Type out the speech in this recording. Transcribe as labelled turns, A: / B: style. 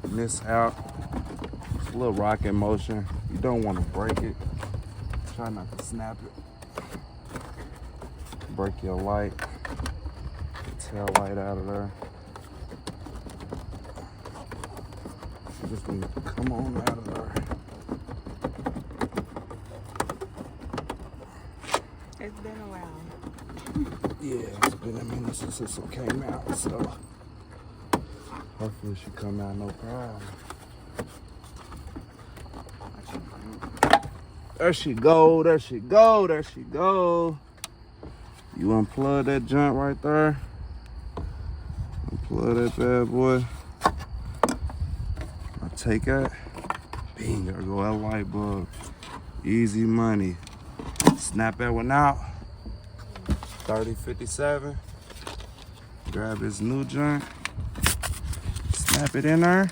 A: Taking this out. It's a little rocking motion. You don't want to break it. Try not to snap it. Break your light. Tail light out of there. You just need to come on out of there.
B: It's been a while.
A: Yeah, it's been a minute since this one came out, so hopefully it should come out no problem. There she go, there she go, there she go. You unplug that joint right there. Unplug that bad boy. I take that. Bing, there go that light bulb. Easy money. Snap that one out. 3057. Grab his new joint. Snap it in there.